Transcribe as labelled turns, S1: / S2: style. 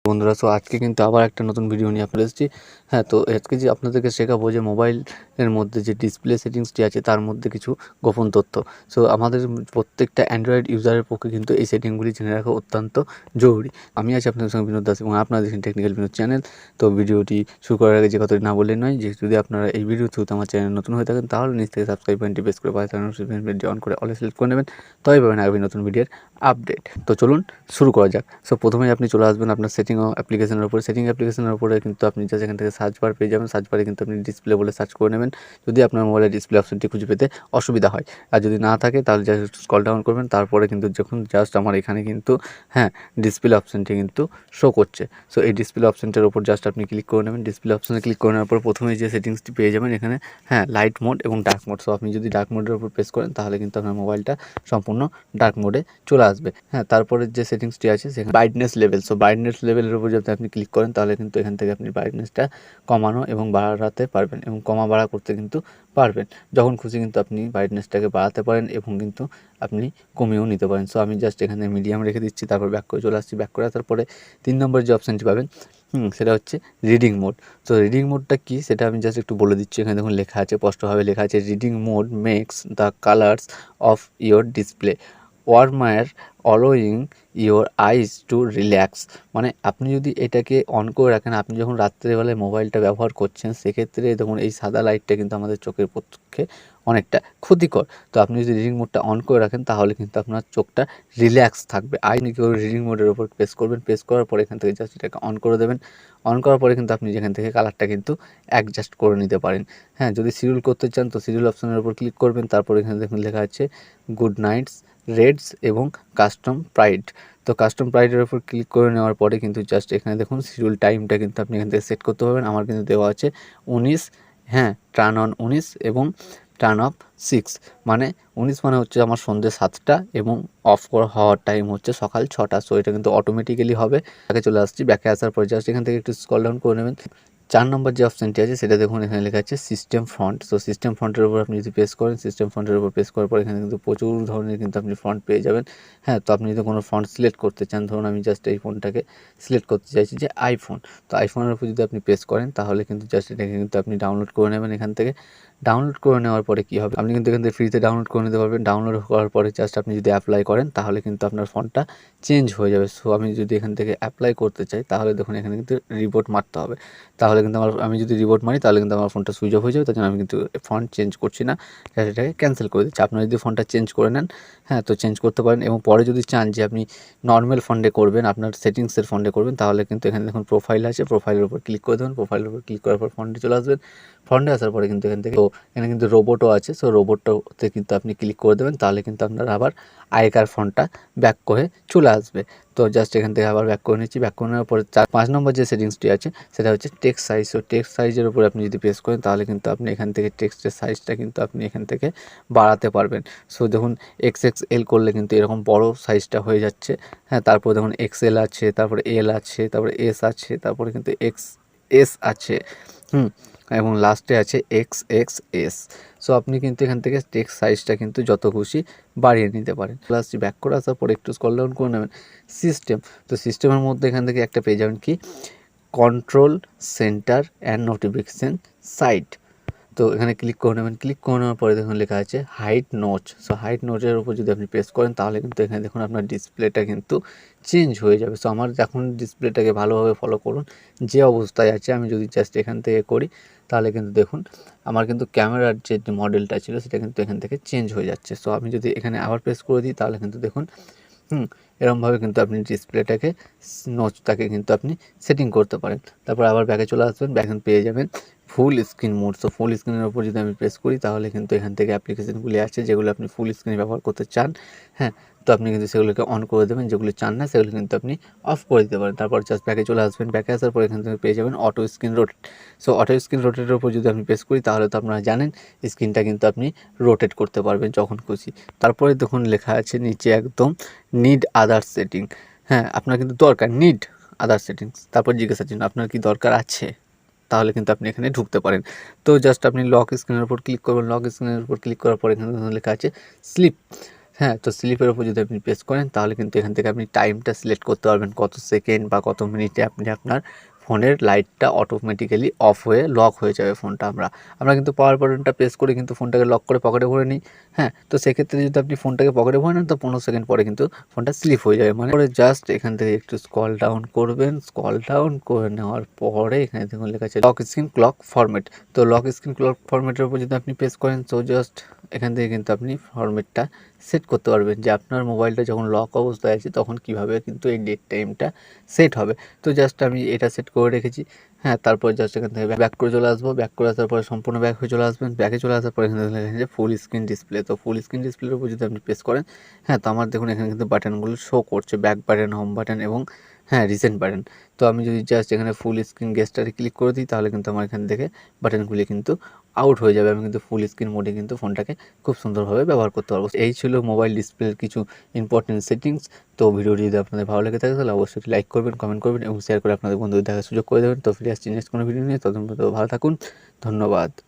S1: বন্ধুরা, সো আজকে কিন্তু আবার একটা নতুন ভিডিও নিয়ে আপনাদের এসেছি। হ্যাঁ, তো আজকে যে আপনাদেরকে শেখাবো যে মোবাইলের মধ্যে যে ডিসপ্লে সেটিংসটি আছে তার মধ্যে কিছু গোপন তথ্য। সো আমাদের প্রত্যেকটা অ্যান্ড্রয়েড ইউজারের পক্ষে কিন্তু এই সেটিংগুলি জেনে রাখা অত্যন্ত জরুরি। আমি আছি আপনাদের সঙ্গে বিনোদ দাস এবং আপনারা দেখছেন টেকনিক্যাল বিনোদ চ্যানেল। তো ভিডিওটি শুরু করার আগে যে কথাটি না বললে নয়, যে যদি আপনারা এই ভিডিও থ্রুতে আমার চ্যানেল নতুন হয়ে থাকেন তাহলে নিচ থেকে সাবস্ক্রাইব বাটনটি প্রেস করে পাশে থাকা নোটিফিকেশন বেলটি অন করে অলে সিলেক্ট করে নেবেন, তবেই পাবেন আগামী নতুন ভিডিওর আপডেট। তো চলুন শুরু করা যাক। সো প্রথমেই আপনি চলে আসবেন আপনার সেটিং অ্যাপ্লিকেশনের উপরে। সেটিং অ্যাপ্লিকেশনের উপরে কিন্তু আপনি জাস্ট এখান থেকে সার্চ বার পেয়ে যাবেন। সার্চ বারে কিন্তু আপনি ডিসপ্লে বলে সার্চ করে নেবেন যদি আপনার মোবাইলের ডিসপ্লে অপশনটি খুঁজে পেতে অসুবিধা হয়। আর যদি না থাকে তাহলে জাস্ট স্ক্রল ডাউন করবেন। তারপরে কিন্তু যখন জাস্ট আমার এখানে কিন্তু ডিসপ্লে অপশনটি কিন্তু শো করছে। সো এই ডিসপ্লে অপশনটার উপর জাস্ট আপনি ক্লিক করে নেবেন। ডিসপ্লে অপশনে ক্লিক করে নেওয়ার পর প্রথমেই যে সেটিংসটি পেয়ে যাবেন এখানে লাইট মোড এবং ডার্ক মোড। সো আপনি যদি ডার্ক মোডের উপর প্রেস করেন তাহলে কিন্তু আপনার মোবাইলটা সম্পূর্ণ ডার্ক মোডে চলে আসবে। তারপরে যে সেটিংসটি আছে সেখানে ব্রাইটনেস লেভেল। সো ব্রাইটনেস লেভেলের উপর যদি আপনি ক্লিক করেন তাহলে কিন্তু এখান থেকে আপনি ব্রাইটনেসটা কমানো এবং বাড়াতে পারবেন এবং কমা বাড়া করতে কিন্তু পারবেন। যখন খুশি কিন্তু আপনি ব্রাইটনেসটাকে বাড়াতে পারেন এবং কিন্তু আপনি কমিয়েও নিতে পারেন। সো আমি জাস্ট এখানে মিডিয়াম রেখে দিচ্ছি, তারপর ব্যাক করে চলে আসছি। ব্যাক করে আসার পরে 3 নম্বর যে অপশানটি পাবেন সেটা হচ্ছে রিডিং মোড। তো রিডিং মোডটা কী সেটা আমি জাস্ট একটু বলে দিচ্ছি। এখানে দেখুন লেখা আছে, স্পষ্টভাবে লেখা আছে, reading mode makes the colours of your display warmer allowing your eyes to relax. মানে আপনি যদি এটাকে অন করে রাখেন, আপনি যখন রাত্রেবেলায় মোবাইলটা ব্যবহার করছেন সেক্ষেত্রে দেখুন এই সাদা লাইটটা কিন্তু আমাদের চোখের পক্ষে অনেকটা ক্ষতিকর। তো আপনি যদি রিডিং মোডটা অন করে রাখেন তাহলে কিন্তু আপনার চোখটা রিল্যাক্স থাকবে। আপনি কি রিডিং মোডের উপর প্রেস করবেন, প্রেস করার পরে এখান থেকে জাস্ট এটাকে অন করে দেবেন। অন করার পরে কিন্তু আপনি যেখান থেকে কালারটা কিন্তু অ্যাডজাস্ট করে নিতে পারেন। যদি শিডিউল করতে চান তো শিডিউল অপশনের উপর ক্লিক করবেন। তারপর এখানে দেখুন লেখা আছে গুড নাইটস, রেডস এবং কাস্টম প্রাইড। তো কাস্টম প্রাইডের উপর ক্লিক করে নেওয়ার পরে কিন্তু জাস্ট এখানে দেখুন শিডিউল টাইমটা কিন্তু আপনি এখান থেকে সেট করতে পারবেন। আমার কিন্তু দেওয়া আছে 19, টার্ন অন 19 এবং টার্ন অফ 6। মানে 19 মানে হচ্ছে আমার সন্ধ্যে 7টা এবং অফ হওয়ার টাইম হচ্ছে সকাল 6টা। সো এটা কিন্তু অটোমেটিক্যালি হবে। ব্যাকে চলে আসছি। ব্যাকে আসার পর জাস্ট এখান থেকে একটু স্ক্রল ডাউন করে নেবেন। 4 নম্বর যে অপশানটি আছে সেটা দেখুন এখানে লেখা আছে সিস্টেম ফন্ট। সো সিস্টেম ফন্টের উপর আপনি যদি প্রেস করেন, সিস্টেম ফন্টের উপর প্রেস করার পর এখানে কিন্তু প্রচুর ধরনের কিন্তু আপনি ফন্ট পেয়ে যাবেন। তো আপনি যদি কোনো ফন্ট সিলেক্ট করতে চান, ধরুন আমি জাস্ট এই ফোনটাকে সিলেক্ট করতে চাইছি যে আইফোন। তো আইফোনের উপর যদি আপনি প্রেস করেন তাহলে কিন্তু জাস্ট এটাকে কিন্তু আপনি ডাউনলোড করে নেবেন। এখান থেকে ডাউনলোড করে নেওয়ার পরে কী হবে, আপনি কিন্তু এখান থেকে ফ্রিতে ডাউনলোড করে নিতে পারবেন। ডাউনলোড করার পরে জাস্ট আপনি যদি অ্যাপ্লাই করেন তাহলে কিন্তু আপনার ফোনটা চেঞ্জ হয়ে যাবে। সো আমি যদি এখান থেকে অ্যাপ্লাই করতে চাই তাহলে দেখুন এখানে কিন্তু রিবোট মারতে হবে। তাহলে কিন্তু আমি যদি রিবোট মারি তাহলে কিন্তু আমার ফোনটা সুইচ অফ হয়ে যাবে। তার জন্য আমি কিন্তু ফন্ট চেঞ্জ করছি না, এটাকে ক্যান্সেল করে দিচ্ছি। আপনারা যদি ফোনটা চেঞ্জ করে নেন তো চেঞ্জ করতে পারেন। এবং পরে যদি চান যে আপনি নর্মাল ফন্টে করবেন, আপনার সেটিংসের ফন্টে করবেন, তাহলে কিন্তু এখানে দেখুন প্রোফাইল আছে, প্রোফাইলের উপর ক্লিক করে দেবেন। প্রোফাইলের উপর ক্লিক করার পর ফন্টে চলে আসবেন। ফন্টে আসার পরে কিন্তু এখান থেকে এখানে কিন্তু রোবটও আছে। সো রোবটটাতে কিন্তু আপনি ক্লিক করে দেবেন, তাহলে কিন্তু আপনার আবার আগেকার ফন্টটা ব্যাক করে চলে আসবে। তো জাস্ট এখান থেকে আবার ব্যাক করে নিচ্ছি। ব্যাক করে নেওয়ার পরে 5 নম্বর যে সেটিংসটি আছে সেটা হচ্ছে টেক্সট সাইজ। সো টেক্সট সাইজের উপর আপনি যদি প্রেস করেন তাহলে কিন্তু আপনি এখান থেকে টেক্সটের সাইজটা কিন্তু আপনি এখান থেকে বাড়াতে পারবেন। সো দেখুন XXL করলে কিন্তু এরকম বড় সাইজটা হয়ে যাচ্ছে। তারপর দেখুন XL আছে, তারপরে L আছে, তারপরে S আছে, তারপরে কিন্তু XS আছে, এবং লাস্টে আছে XXS। সো আপনি কিন্তু এখান থেকে টেক্সট সাইজটা কিন্তু যত খুশি বাড়িয়ে নিতে পারেন। প্লাস ব্যাক করে আসার পর একটু স্ক্রল ডাউন করে নেবেন। সিস্টেম, তো সিস্টেমের মধ্যে এখান থেকে একটা পেয়ে যাবেন কি control centre and notification site. তো এখানে ক্লিক করে নেবেন। ক্লিক করে নেওয়ার পরে দেখুন লেখা আছে হাইট নোচ। সো হাইট নোচের উপর যদি আপনি প্রেস করেন তাহলে কিন্তু এখানে দেখুন আপনার ডিসপ্লেটা কিন্তু চেঞ্জ হয়ে যাবে। সো আমার এখন ডিসপ্লেটাকে ভালোভাবে ফলো করুন যে অবস্থায় আছে। আমি যদি জাস্ট এখান থেকে করি তাহলে কিন্তু দেখুন আমার কিন্তু ক্যামেরার যে মডেলটা ছিল সেটা কিন্তু এখান থেকে চেঞ্জ হয়ে যাচ্ছে। সো আমি যদি এখানে আবার প্রেস করে দিই তাহলে কিন্তু দেখুন এরকমভাবে কিন্তু আপনি ডিসপ্লেটাকে নোচটাকে কিন্তু আপনি সেটিং করতে পারেন। তারপর আবার ব্যাকে চলে আসবেন। ব্যাকে পেয়ে যাবেন full screen mode. So full স্ক্রিনের উপর যদি আমি প্রেস করি তাহলে কিন্তু এখান থেকে অ্যাপ্লিকেশনগুলি আছে যেগুলো আপনি ফুল স্ক্রিনে ব্যবহার করতে চান। তো আপনি কিন্তু সেগুলোকে অন করে দেবেন, যেগুলো চান না সেগুলো কিন্তু আপনি অফ করে দিতে পারেন। তারপর জাস্ট ব্যাকে চলে আসবেন। ব্যাকে আসার পর এখান থেকে পেয়ে যাবেন auto screen rotate. So auto screen রোটেটের উপর যদি আপনি প্রেস করি তাহলে তো আপনারা জানেন স্ক্রিনটা কিন্তু আপনি রোটেট করতে পারবেন যখন খুশি। তারপরে দেখুন লেখা আছে নিচে একদম নিড আদার সেটিং। আপনার কিন্তু দরকার নিড আদার সেটিংস। তারপর জিজ্ঞাসা চিহ্ন, আপনার কি দরকার আছে, তাহলে কিন্তু আপনি এখানে ঢুকতে পারেন। তো জাস্ট আপনি লক স্ক্রিনের উপর ক্লিক করবেন। লক স্ক্রিনের উপর ক্লিক করার পর এখানে লেখা আছে স্লিপ। হ্যাঁ, তো স্লিপের উপর যদি আপনি প্রেস করেন তাহলে কিন্তু এখান থেকে আপনি টাইমটা সিলেক্ট করতে পারবেন, কত সেকেন্ড বা কত মিনিটে আপনি আপনার ফোনের লাইটটা অটোমেটিক্যালি অফ হয়ে লক হয়ে যাবে ফোনটা। আমরা কিন্তু পাওয়ার বাটনটা প্রেস করে কিন্তু ফোনটাকে লক করে পকেটে ভরে নিই। হ্যাঁ, তো সেক্ষেত্রে যদি আপনি ফোনটাকে পকেটে ভরে নেন তো 15 সেকেন্ড পরে কিন্তু ফোনটা স্লিপ হয়ে যাবে। মানে জাস্ট এখান থেকে একটু স্ক্রল ডাউন করবেন, স্ক্রল ডাউন করে নেওয়ার পরে এখানে দেখুন লেখা আছে লক স্ক্রিন ক্লক ফরম্যাট। তো লক স্ক্রিন ক্লক ফরম্যাটের উপর যদি আপনি প্রেস করেন তো জাস্ট এখান থেকে কিন্তু আপনি ফরম্যাটটা সেট করতে পারবেন যে আপনার মোবাইলটা যখন লক অবস্থায় আছে তখন কিভাবে কিন্তু এই ডেট টাইমটা সেট হবে। তো জাস্ট আমি এটা সেট করে রেখেছি। হ্যাঁ, তারপর জাস্ট এখান থেকে ব্যাক করে চলে আসবো। ব্যাক করে আসার পরে সম্পূর্ণ ব্যাক হয়ে চলে আসবেন। ব্যাকে চলে আসার পরে এখানে লেখা আছে ফুল স্ক্রিন ডিসপ্লে। তো ফুল স্ক্রিন ডিসপ্লের উপর যদি আপনি প্রেস করেন, হ্যাঁ, তো আমার দেখুন এখানে কিন্তু বাটনগুলো শো করছে, ব্যাক বাটন, হোম বাটন এবং হ্যাঁ রিসেন্ট বাটন। তো আমি যদি জাস্ট এখানে ফুল স্ক্রিন গেস্টারে ক্লিক করে দিই তাহলে কিন্তু আমার এখান থেকে বাটনগুলি কিন্তু আউট হয়ে যাবে। আমি কিন্তু ফুল স্ক্রিন মোডে কিন্তু ফোনটাকে খুব সুন্দরভাবে ব্যবহার করতে পারবো। এই ছিল মোবাইল ডিসপ্লের কিছু ইম্পর্টেন্ট সেটিংস। তো ভিডিওটি যদি আপনাদের ভালো লেগে থাকে তাহলে অবশ্যই লাইক করবেন, কমেন্ট করবেন এবং শেয়ার করে আপনাদের বন্ধুদের দেখার সুযোগ করে দেবেন। তো ফিরে আসছি নেক্সট কোনো ভিডিও নিয়ে। ততক্ষণ পর্যন্ত ভালো থাকুন। ধন্যবাদ।